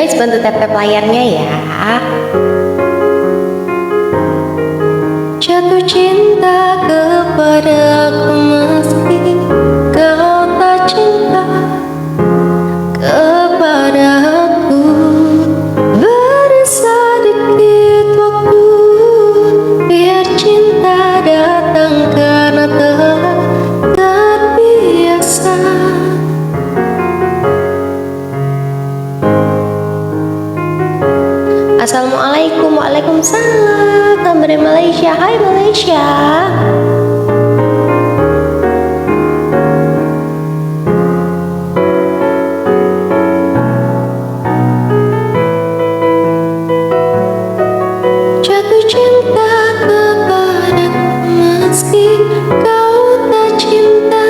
guys, bantu tap-tap layarnya ya. Jatuh cinta kepadaku meski kau tak cinta kepadaku. Beri sedikit waktu biar cinta datang karena telah terbiasa. Assalamualaikum, waalaikumsalam. Kabar dari Malaysia, hai Malaysia. Jatuh cinta kepadaku meski kau tak cinta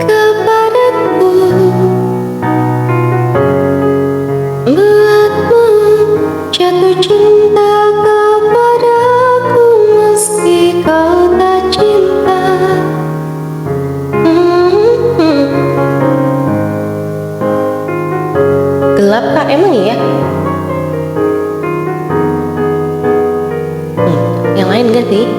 kepadaku. Jatuh cinta kepadaku meski kau tak cinta. Gelap kak, emang iya? Yang lain gak sih?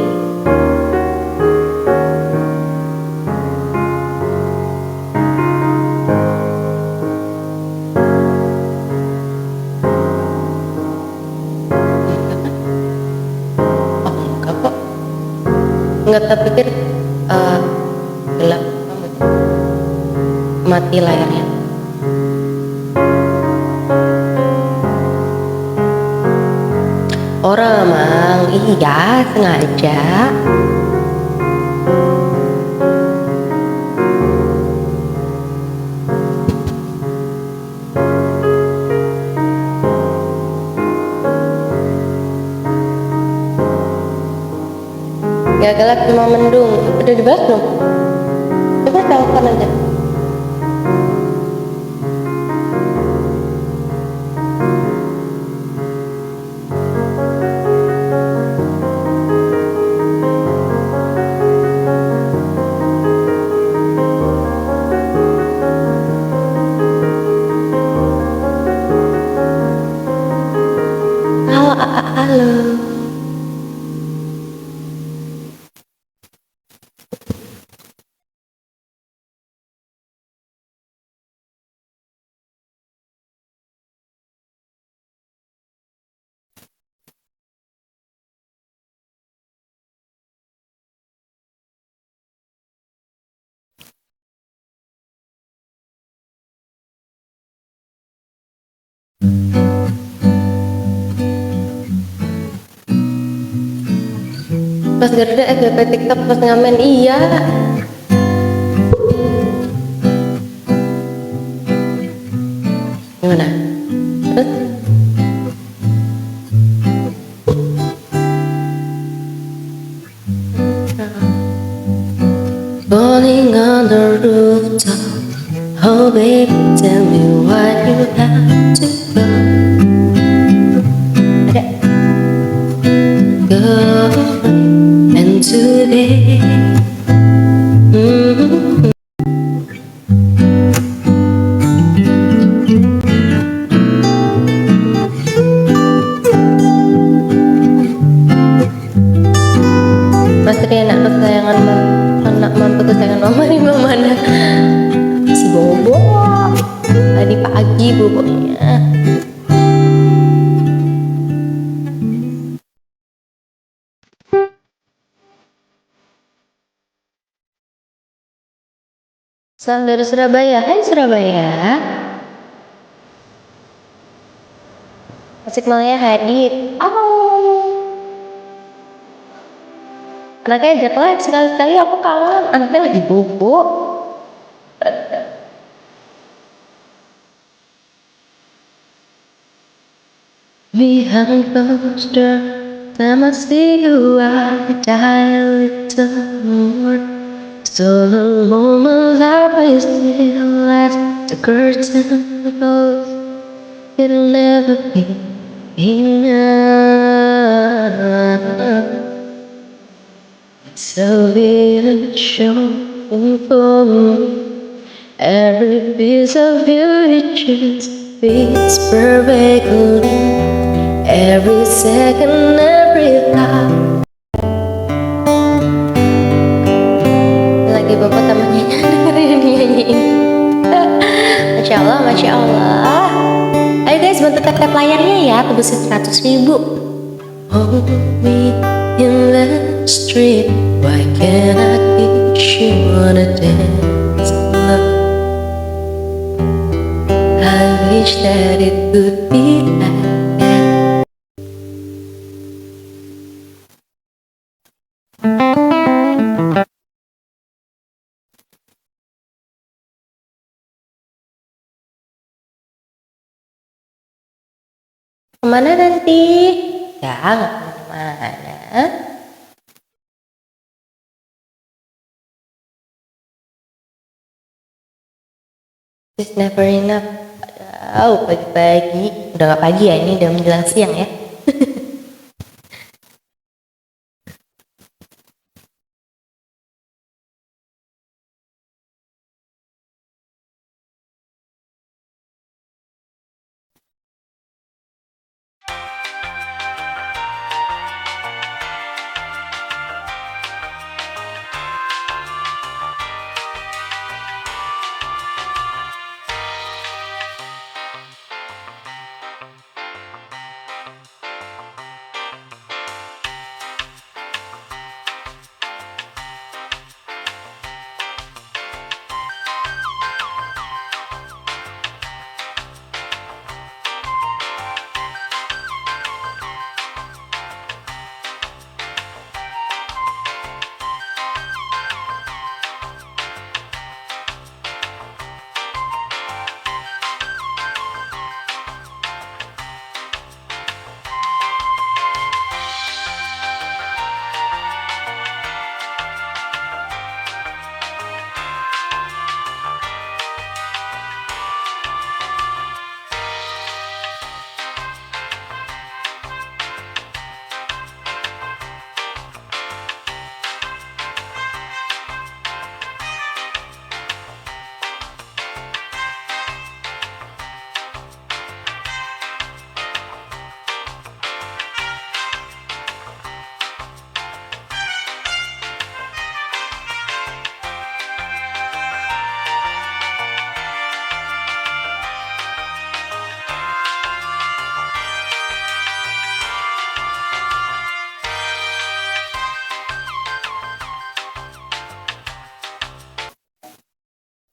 Nggak terpikir gelap, mati layarnya. Orang emang iya sengaja. Gak gelap cuma mendung. Udah dibahas belum? Coba telepon aja. Halo. Pas Garuda FYP TikTok pas ngamen, iya. Gimana? Terus? Falling on the rooftop. Oh baby, tell me why you have to go. Go and today. Mas Tri, anak kesayangan anak mantu kesayangan mama di mana? Si Bobo. Tadi pagi bobonya. Salam dari Surabaya. Hai Surabaya. Tasikmalaya hadir. Anaknya jet lag sekali-sekali, aku kangen. Anaknya lagi bobo. Behind closed doors, I must see you out. Die a little more. So the moment I still as the curtain close, it'll never be enough. So beautiful for me. Every piece of you is just fits perfectly. Every second, every time. Lagi bapak tamannya dengerin dia nyanyiin. Masya Allah, Masya Allah. Ayo guys, bantu tap-tap layarnya ya, tebus 100.000. Hold me in the street. Why can't I kiss you on a dance floor? I wish that it could be like that. Kemana nanti? Ya, nggak kemana-mana. It's never enough. Oh, pagi-pagi. Udah nggak pagi ya, ini udah menjelang siang ya.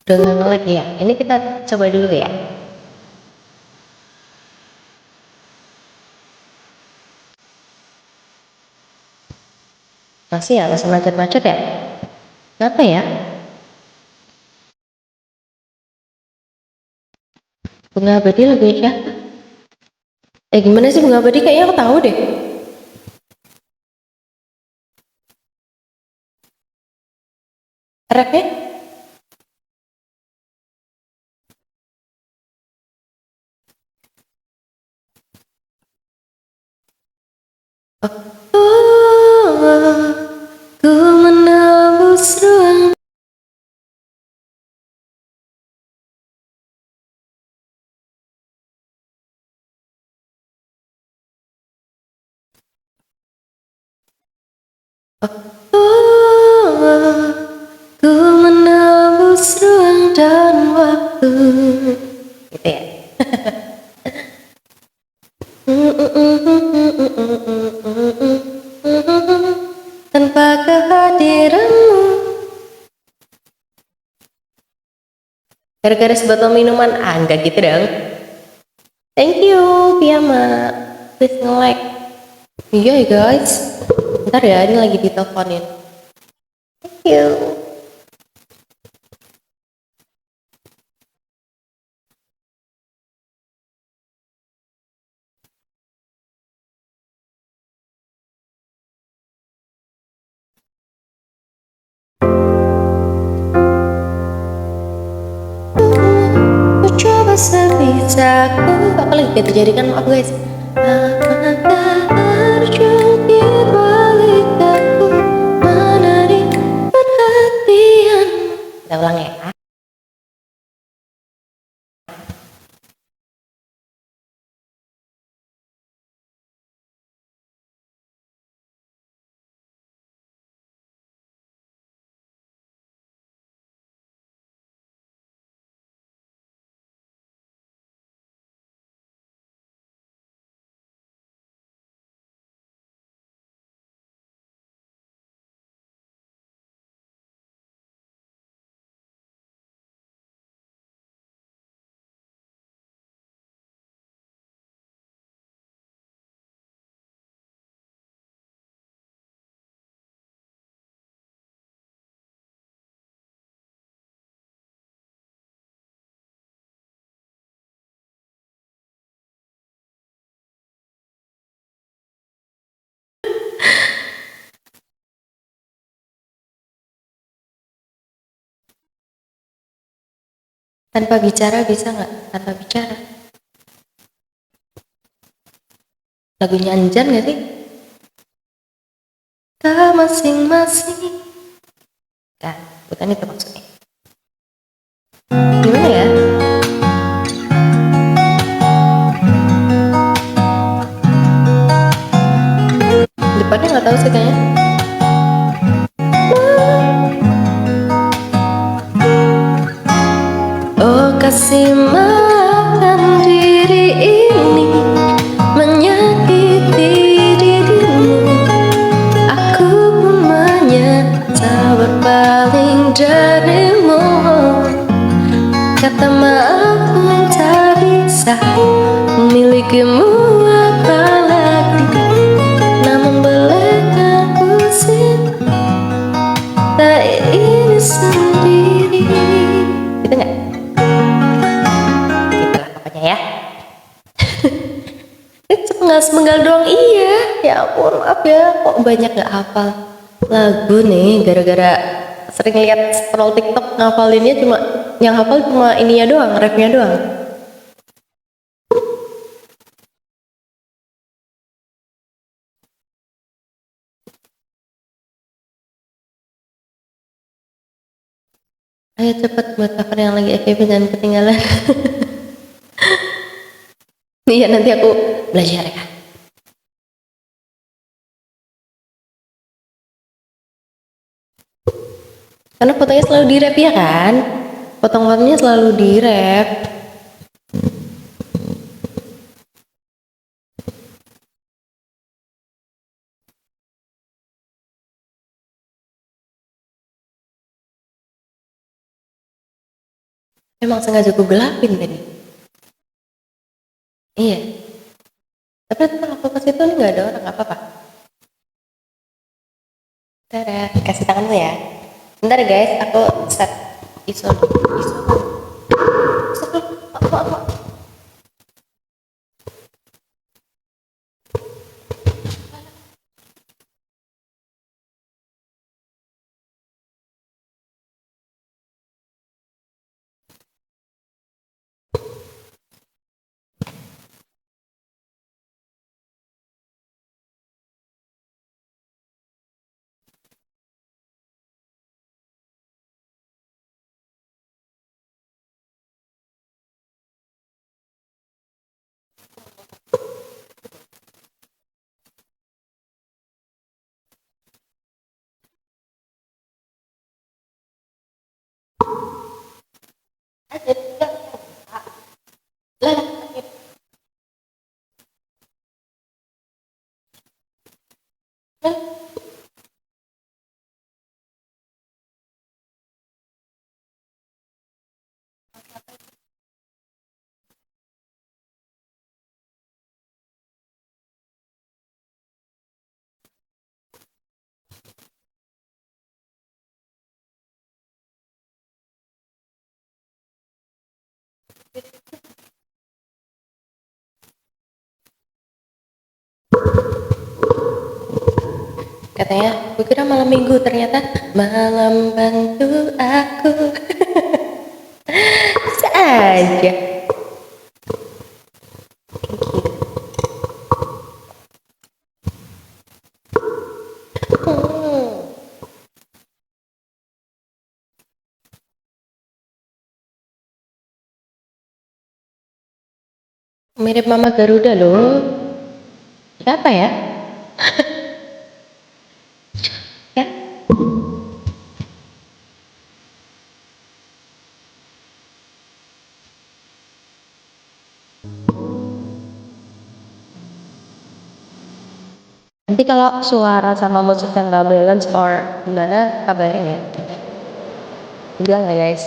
Udah nggak ngelag ya. Ini kita coba dulu ya. Masih ya, masih macet-macet ya. Kenapa ya? Bunga Abadi lagunya siapa? Gimana sih Bunga Abadi? Kayaknya aku tahu deh. Rapnya? Oh, ku menembus ruang. Oh, ku menembus ruang dan waktu. Gitu ya. Tanpa kehadiranmu. Gara-gara sebotol minuman, enggak gitu dong. Thank you, Piyama. Please nge-like. Iya ya guys. Ntar ya, ini lagi diteleponin. Thank you. Ku coba sebisaku. Apa lagi yang terjadi kan? Maaf guys. Terjungkir balik aku menarik perhatian. Kita ulang ya. Tanpa bicara bisa nggak? Tanpa bicara. Lagunya Anjan nggak sih? Kita masing-masing. Kan, bukan itu maksudnya. Gimana ya? Depannya nggak tahu sih kayaknya. Oh kasih maafkan diri ini menyakiti dirimu. Aku pun menyesal berpaling darimu. Kata maaf pun tak bisa memilikimu apalagi. Namun bolehkah ku cinta ini sendiri. Gitu gak? Gitulah pokoknya ya. Nggak semenggal doang iya. Ya ampun maaf ya. Kok banyak gak hafal lagu nih. Gara-gara sering lihat scroll TikTok ngafalinnya cuma. Yang hafal cuma ininya doang, rapnya doang. Ayo cepet buat cover yang lagi FYP jangan ketinggalan. Iya nanti aku belajar ya. Karena fotonya selalu di rap ya kan? Potong-potongnya selalu di rap. Emang sengaja gue gelapin tadi. Iya. Tapi tenang aku ke situ nih nggak ada orang, nggak apa-apa. Dadah, kasih tanganmu ya. Bentar guys, aku set ISO dulu. Apa? Katanya, gue kira malam minggu, ternyata malam bantu aku. Bisa aja. Mirip Mama Garuda loh. Siapa ya? Ya. Nanti kalau suara sama musik yang gak balance or gimana kabarin ya. Bilang ya guys.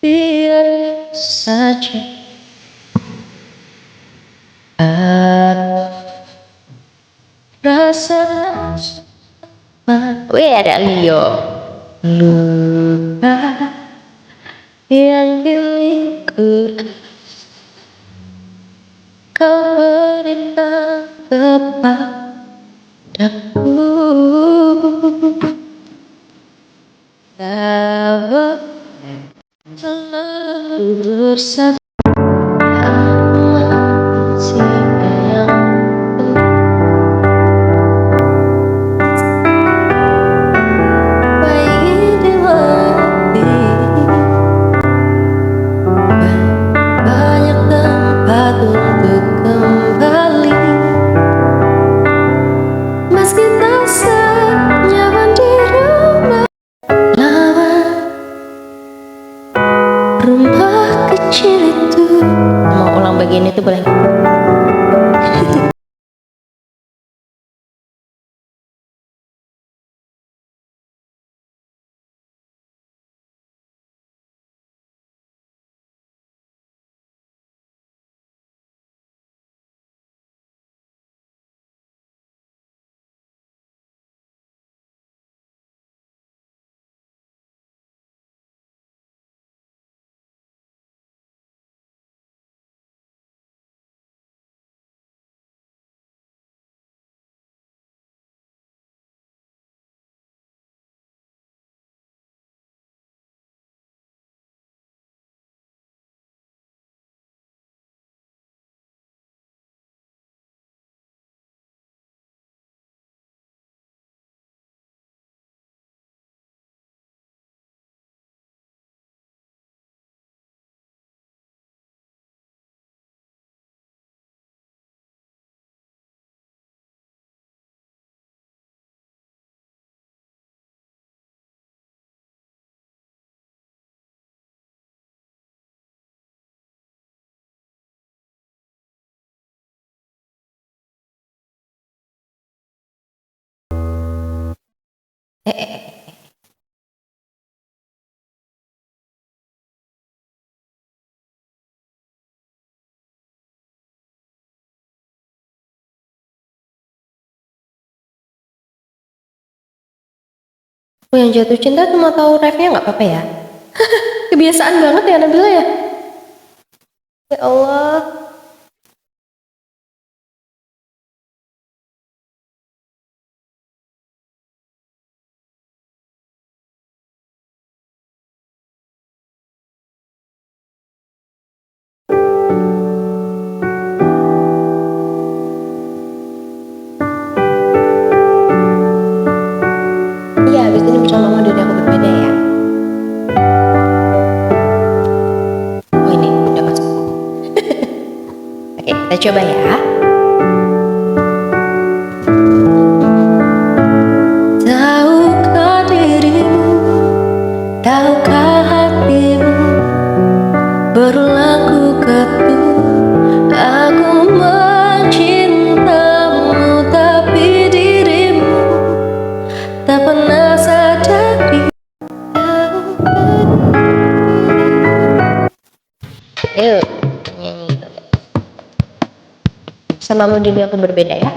Biar saja rasa wih ada Leo luka yang diliku kau berikan kepadaku. Kau selalu bersatu. Siapa yang baik di hati, banyak tempat untuk kembali. Meski tak senyaman di rumah lama, rumah kecil itu. Mau ulang bagian itu boleh? Yang jatuh cinta cuma tahu refnya nggak apa-apa ya? Kebiasaan banget ya Nabila ya? Ya Allah. Iya, habis ini bersama mama dari aku berbeda ya. Oh ini udah masuk. Oke, kita coba ya. Tahukah dirimu, tahukah hatimu, berulang ku ketuk, aku mencintamu, tapi dirimu tak pernah sadari. Yuk, nyanyi sama model aku berbeda ya.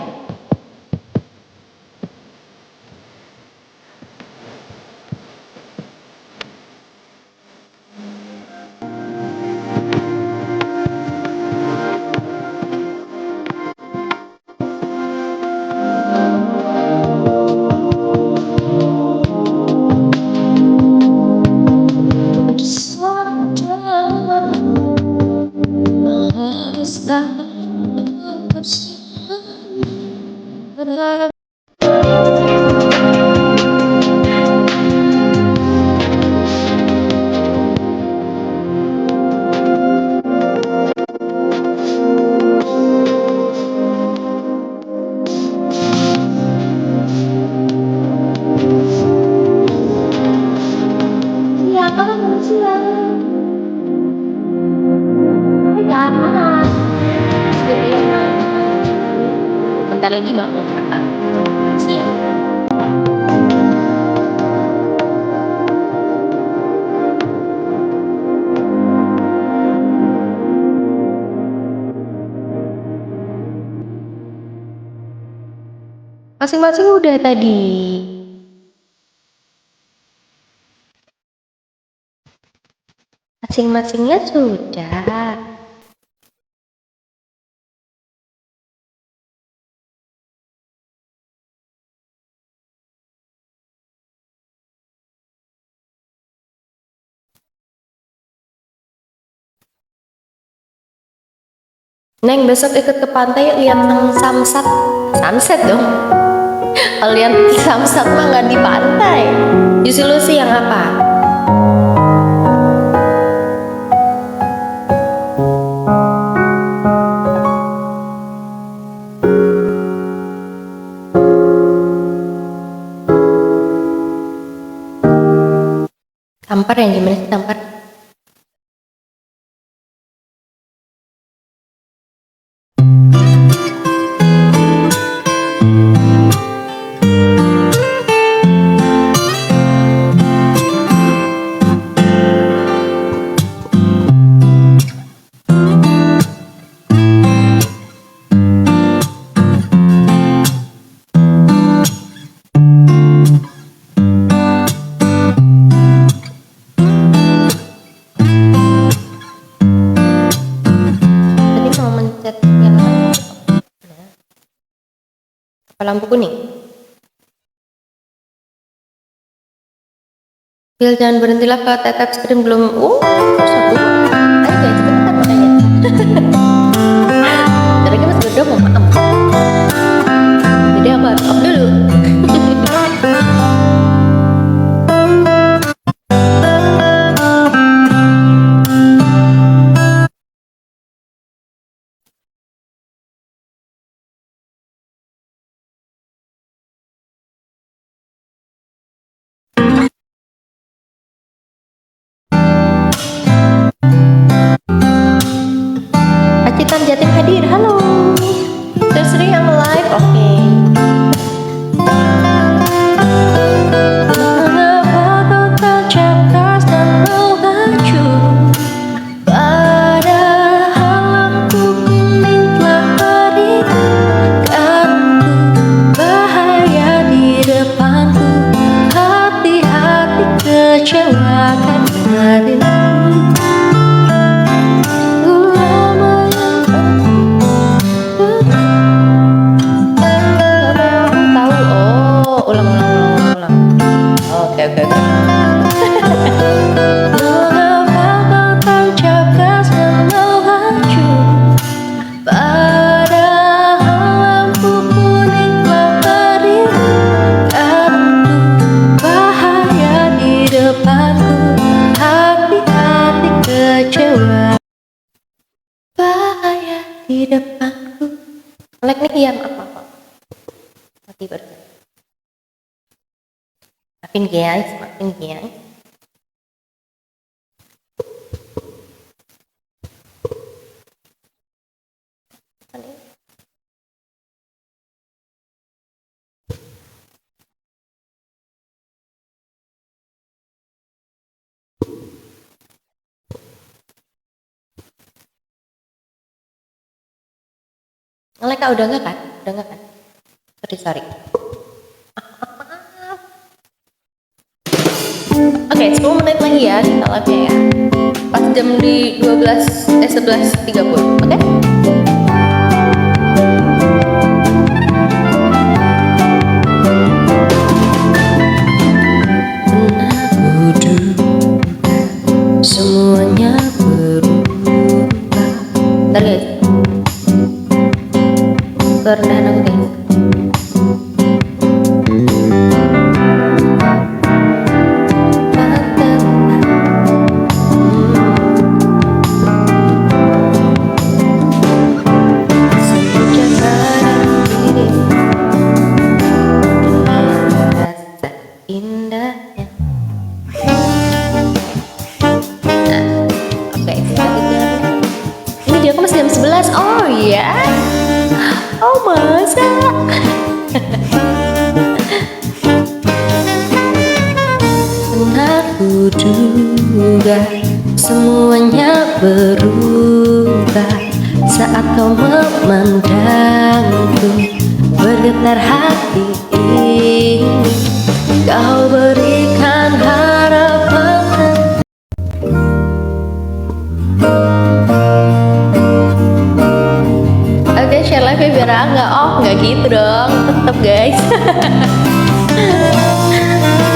Bentar lagi bangun kakak. Siap. Masing-masing udah tadi. Masing-masingnya sudah. Neng besok ikut ke pantai lihat sunset. Sunset dong. Kalau lihat sunset mah nggak di pantai. Justru lu sih yang apa? Tampar yang gimana sih tampar? Lampu kuning. Bil, jangan berhentilah kalau tap screen belum. Satu. Ayo guys, sebentar makanya. Tadi kan masih berdua mau maaf. Jadi aku harus off dulu. Pacitan Jatim hadir, halo. Terseri yang live, oke. Mengapa kau tercapar dan melaju? Padahal aku ingin telah berikan bahaya di depanku. Hati-hati kecewakan darimu. Oke. Mengapa kau tercapar dan melaju? Padahal lampu kuning telah berikanku bahaya di depanku. Hati-hati kecewa, bahaya di depanku. Like nih yang apa? Mati berarti. Maafin guys. Nge-like udah enggak kan? Sorry. Oke, 10 menit lagi ya kita live ya. Pas jam di 11.30, oke? Semuanya berubah. Bentar guys. Kerendahan aku guys. Oh ya, oh masa? Pernah kuduga semuanya berubah saat kau memandangku, bergetar hati ini. Kau berikan harapan. Share live ya biar nggak off, nggak gitu dong, tetep guys.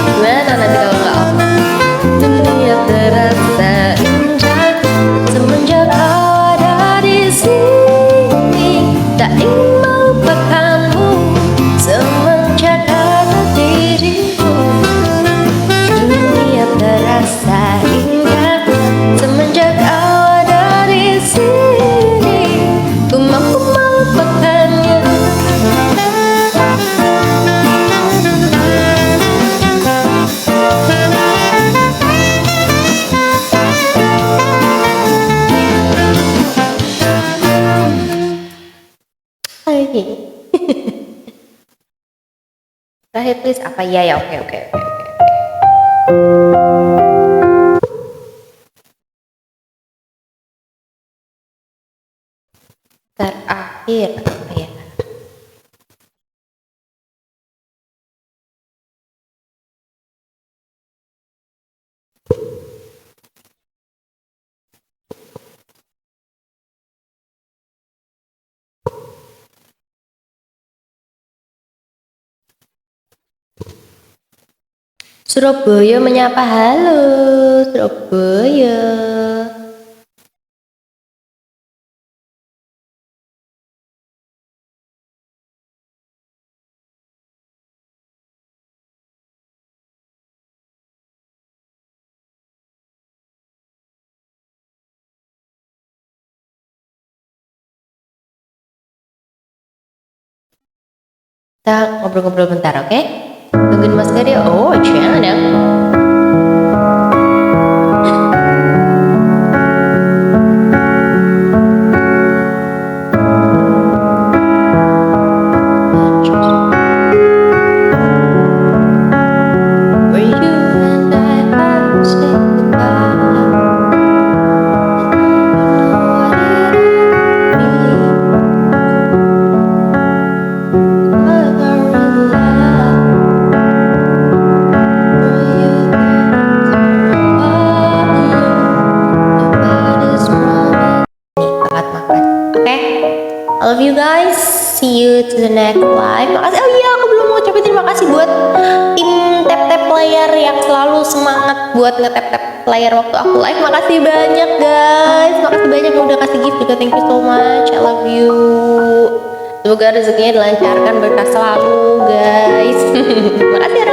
Gimana nanti kalau nggak off? Dunia terasa indah semenjak kau ada di sini. Terakhir please apa? Ya ya, oke oke oke oke. Terakhir apa ya? Surabaya menyapa, halo Surabaya. Kita ngobrol-ngobrol bentar, oke? Tungguin Mas Gade. Oh, jangan ya. I love you guys, see you to the next live. Makasih, oh iya aku belum mau ucapin terima kasih buat tim tap-tap player yang selalu semangat buat nge-tap-tap player waktu aku live. Makasih banyak guys, makasih banyak yang udah kasih gift juga, thank you so much, I love you. Semoga rezekinya dilancarkan, berkah selalu guys. Makasih.